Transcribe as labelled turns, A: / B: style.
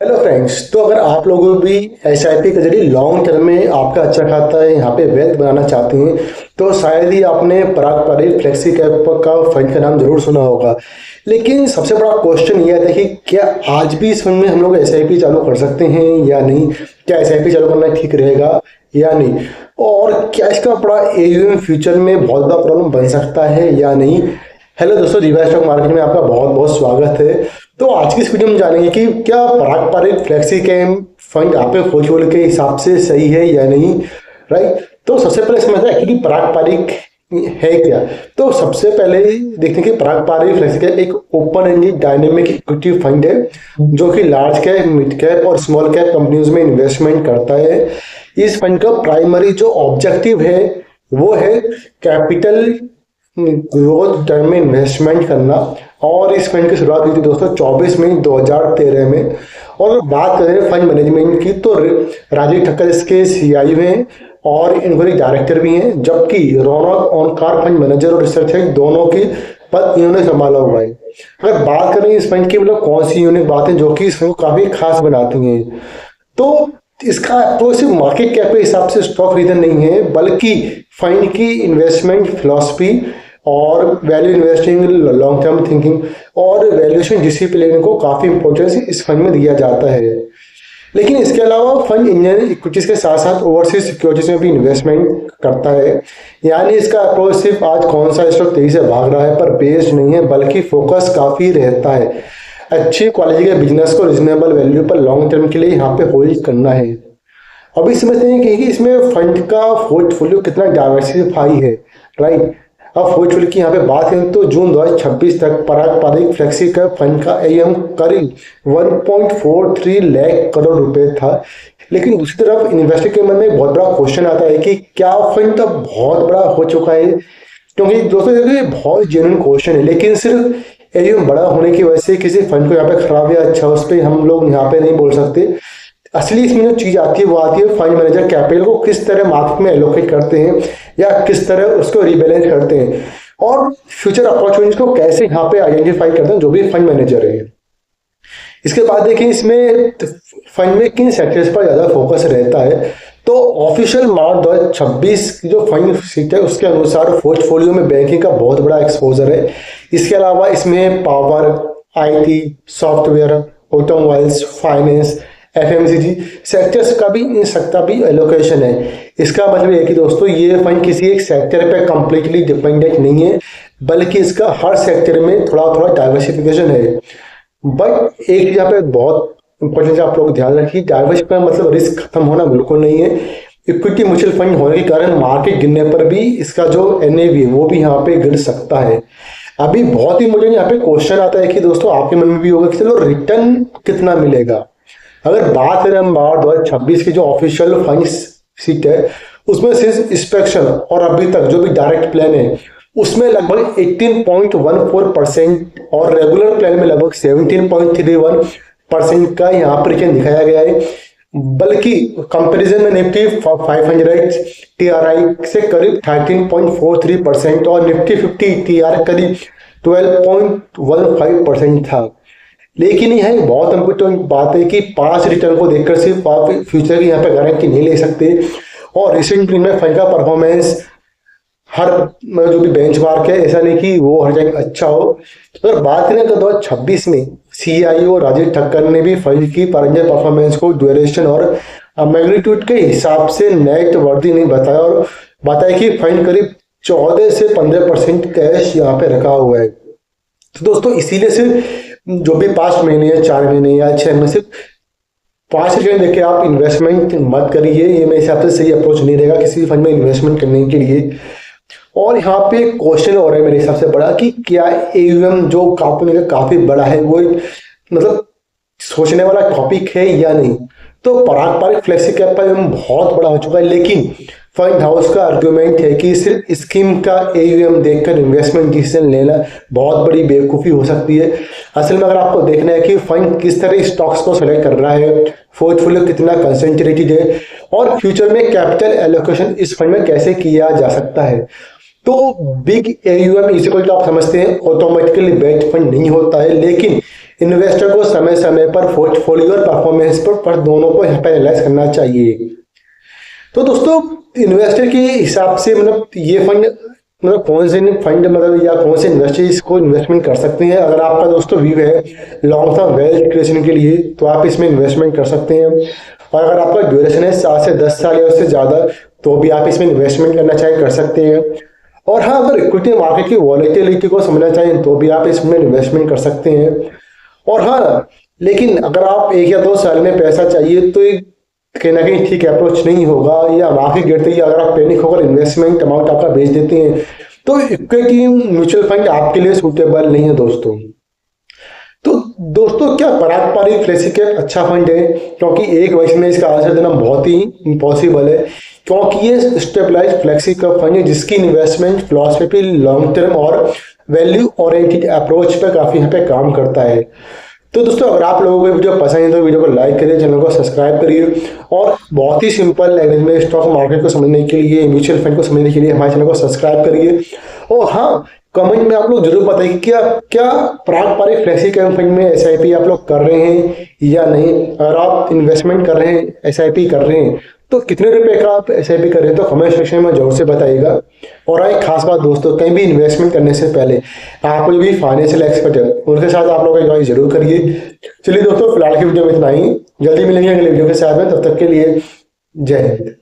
A: Hello friends. तो अगर आप लोग भी एसआईपी के जरिए लॉन्ग टर्म में आपका अच्छा खाता है यहाँ पे वेल्थ बनाना चाहते हैं तो शायद ही आपने पराग पारित फ्लेक्सी कैप का फंड का नाम जरूर सुना होगा। लेकिन सबसे बड़ा क्वेश्चन ये आता है कि क्या आज भी इस फंड में हम लोग एसआईपी चालू कर सकते हैं या नहीं, क्या एसआईपी चालू करना ठीक रहेगा या नहीं, और क्या इसका बड़ा एयूएम फ्यूचर में बहुत बड़ा प्रॉब्लम बन सकता है या नहीं। हेलो दोस्तों, रिवाइज स्टॉक मार्केट में आपका बहुत बहुत स्वागत है। तो आज की इस वीडियो में जानेंगे कि क्या पराग पारित फ्लेक्सी कैप फंड आप पोर्टफोलियो के हिसाब से सही है या नहीं, राइट। तो सबसे पहले समझते हैं एक्चुअली पराग पारित है क्या। तो सबसे पहले देखते हैं कि पराग पारित फ्लेक्सी कैप एक open ended dynamic equity fund है जो कि लार्ज कैप, मिड कैप और स्मॉल कैप कंपनीज में इन्वेस्टमेंट करता है। इस फंड का प्राइमरी जो ऑब्जेक्टिव है वो है कैपिटल ग्रोथ टर्म में इन्वेस्टमेंट करना। और इस फंड की शुरुआत हुई थी दोस्तों 24 मई 2013 में। और बात करें फंड मैनेजमेंट की तो राजीव ठक्कर इसके सीईओ हैं और इनको एक डायरेक्टर भी हैं, जबकि रौनक ओनकार फंड मैनेजर और रिसर्च हेड दोनों की पद इन्होंने संभाला हुआ है। अगर बात करें इस फंड की मतलब कौन सी यूनिक बातें जो कि इस फंड को काफी खास बनाती हैं, तो इसका अप्रोच सिर्फ मार्केट कैप के हिसाब से स्टॉक खरीदना नहीं है, बल्कि फंड की इन्वेस्टमेंट फिलॉसफी और value investing, long term thinking और वैल्यूएशन डिसिप्लिन को काफी इंपॉर्टेंस इस फंड में दिया जाता है। लेकिन इसके अलावा फंड इंडियन इक्विटीज के साथ साथ ओवरसीज सिक्योरिटीज में भी इन्वेस्टमेंट करता है। यानी इसका अप्रोच सिर्फ आज कौन सा स्टॉक तेजी से भाग रहा है पर बेस्ड नहीं है, बल्कि फोकस काफी रहता है अच्छी क्वालिटी के बिजनेस को रिजनेबल वैल्यू पर लॉन्ग टर्म के लिए यहाँ पे होल्ड करना है। अभी समझते हैं कि इसमें फंड का पोर्टफोलियो कितना डाइवर्सिफाई है, राइट। अब पोर्टफोलियो की यहाँ पे बात करें तो जून 2026 तक पराग पारित फ्लेक्सी कैप फंड का एएम करीब 1.43 लाख करोड़ रुपए था। लेकिन दूसरी तरफ इन्वेस्टर के मन में एक बहुत बड़ा क्वेश्चन आता है कि क्या फंड तब बहुत बड़ा हो चुका है। क्योंकि दोस्तों ये बहुत जेन्युइन क्वेश्चन है, लेकिन सिर्फ एयूएम बड़ा होने की वजह से किसी फंड को यहाँ पे खराब या अच्छा उस पर हम लोग यहाँ पे नहीं बोल सकते। असली इसमें जो चीज आती है वो आती है फंड मैनेजर कैपिटल को किस तरह मार्केट में एलोकेट करते हैं या किस तरह उसको रिबैलेंस करते हैं और फ्यूचर अपॉर्चुनिटीज को कैसे यहाँ पे आइडेंटिफाई करते हैं जो भी फंड मैनेजर है। इसके बाद देखिए इसमें फंड में किन सेक्टर्स पर ज्यादा फोकस रहता है। तो ऑफिशियल मार्च 2026 की जो फंड सीट है उसके अनुसार पोर्टफोलियो में बैंकिंग का बहुत बड़ा एक्सपोजर है। इसके अलावा इसमें power, IT, software, automobiles, finance, FMCG sectors का भी इन सकता भी एलोकेशन है। इसका मतलब है कि दोस्तों ये फंड किसी एक सेक्टर पे कंप्लीटली डिपेंडेंट नहीं है, बल्कि इसका हर सेक्टर में थोड़ा थोड़ा डाइवर्सिफिकेशन है। बट एक यहाँ पे बहुत इंपॉर्टेंट आप लोग ध्यान रखिए, डाइवर्सिफिकेशन मतलब रिस्क खत्म होना बिल्कुल नहीं है। इक्विटी म्यूचुअल फंड होने के कारण मार्केट गिरने पर भी इसका जो एनएवी है वो भी यहाँ पे गिर सकता है। अभी बहुत ही मुझे यहाँ पे क्वेश्चन आता है कि दोस्तों आपके मन में भी होगा कि चलो रिटर्न कितना मिलेगा। अगर बात करें हम मार्च 2026 की जो ऑफिशियल फंड सीट है उसमें सिर्फ इंस्पेक्शन और अभी तक जो भी डायरेक्ट प्लान है उसमें लगभग 18.14% और रेगुलर प्लान में लगभग 17.31% का यहाँ पर रिटर्न दिखाया गया है। बल्कि कंपैरिजन में निफ्टी 500 टीआरआई से करीब 13.43% और निफ्टी 50 टीआर करीब 12.15% था। लेकिन यह एक बहुत इंपॉर्टेंट बात है कि 5 रिटर्न को देखकर सिर्फ आप फ्यूचर की यहाँ पे गारंटी नहीं ले सकते। और रिसेंटली में फंड का परफॉर्मेंस हर जो भी बेंचमार्क है ऐसा नहीं कि वो हर जगह अच्छा हो। तो अगर बात करें तो 2026 में सीईओ राजीव ठक्कर ने भी फंड की परफॉर्मेंस को ड्यूरेशन और मैग्नीट्यूड के हिसाब से नेट वर्दी नहीं बताया और बताया कि फंड करीब 14 से 15% कैश यहाँ पे रखा हुआ है। तो दोस्तों इसीलिए सिर्फ जो भी 5 महीने या 4 महीने या 6 महीने सिर्फ 5 रिटर्न देके आप इन्वेस्टमेंट मत करिए, ये मेरे हिसाब से सही अप्रोच नहीं रहेगा किसी फंड में इन्वेस्टमेंट करने के लिए। और यहाँ पे क्वेश्चन हो रहा है मेरे हिसाब से बड़ा कि क्या एयूएम जो कंपनी का काफी बड़ा है वो मतलब सोचने वाला टॉपिक है या नहीं। तो पराग पारित फ्लेक्सी कैप पर बहुत बड़ा हो चुका है, लेकिन फंड हाउस का आर्गुमेंट है कि सिर्फ स्कीम का एयूएम देखकर इन्वेस्टमेंट डिसीजन लेना बहुत बड़ी बेवकूफ़ी हो सकती है। असल में अगर आपको देखना है कि फंड किस तरह स्टॉक्स को सेलेक्ट कर रहा है, पोर्टफोलियो कितना कंसेंट्रेटेड है और फ्यूचर में कैपिटल एलोकेशन इस फंड में कैसे किया जा सकता है। तो बिग एयूएम इक्वल टू आप समझते हैं ऑटोमेटिकली बेट फंड नहीं होता है, लेकिन इन्वेस्टर को समय समय पर पोर्टफोलियो और परफॉर्मेंस पर दोनों को यहाँ पे एनालाइज करना चाहिए। तो दोस्तों इन्वेस्टर के हिसाब से मतलब ये फंड मतलब कौन से फंड मतलब या कौन से इन्वेस्टर इसको इन्वेस्टमेंट कर सकते हैं। अगर आपका दोस्तों व्यू है लॉन्ग टर्म वेल्थ क्रिएशन के लिए तो आप इसमें इन्वेस्टमेंट कर सकते हैं। और अगर आपका ड्यूरेशन है 7 से 10 साल या उससे ज़्यादा तो भी आप इसमें इन्वेस्टमेंट करना चाहें कर सकते हैं। और हाँ, अगर इक्विटी मार्केट की वॉलेटिलिटी को समझना चाहें तो भी आप इसमें इन्वेस्टमेंट कर सकते हैं। और हाँ, लेकिन अगर आप 1 या 2 साल में पैसा चाहिए तो कहीं ना कहीं ठीक अप्रोच नहीं होगा, या मार्केट गिरते ही अगर आप पैनिक होकर इन्वेस्टमेंट अमाउंट आपका बेच देते हैं तो इक्विटी म्यूचुअल फंड आपके लिए सूटेबल नहीं है दोस्तों। तो दोस्तों क्या पारंपरिक फ्लेक्सी कैप अच्छा फंड है? क्योंकि एक वर्ष में इसका आंसर देना बहुत ही इम्पॉसिबल है, क्योंकि ये स्टेबलाइज फ्लेक्सी कैप फंड है जिसकी इन्वेस्टमेंट फिलॉसफी लॉन्ग टर्म और वैल्यू ओरिएंटेड अप्रोच पर काफी यहाँ पे काम करता है। तो दोस्तों अगर आप लोगों को वीडियो पसंद है तो वीडियो को लाइक करिए, चैनल को सब्सक्राइब करिए, और बहुत ही सिंपल लैंग्वेज में स्टॉक मार्केट को समझने के लिए, म्यूचुअल फंड को समझने के लिए हमारे चैनल को सब्सक्राइब करिए। और हाँ, कमेंट में आप लोग जरूर बताइए क्या क्या पारंपरिक फ्लेक्सी कैप फंड में एसआईपी आप लोग कर रहे हैं या नहीं। अगर आप इन्वेस्टमेंट कर रहे हैं, एसआईपी कर रहे हैं, तो कितने रुपए का आप एसआईपी कर रहे हैं तो कमेंट सेक्शन में जरूर से बताइएगा। और एक खास बात दोस्तों, कहीं भी इन्वेस्टमेंट करने से पहले आप कोई भी फाइनेंशियल एक्सपर्ट है उनके साथ आप लोग एंजॉय जरूर करिए। चलिए दोस्तों, फिलहाल की वीडियो में इतना ही, जल्दी मिलेंगे अगले वीडियो के साथ में, तब तक के लिए जय हिंद।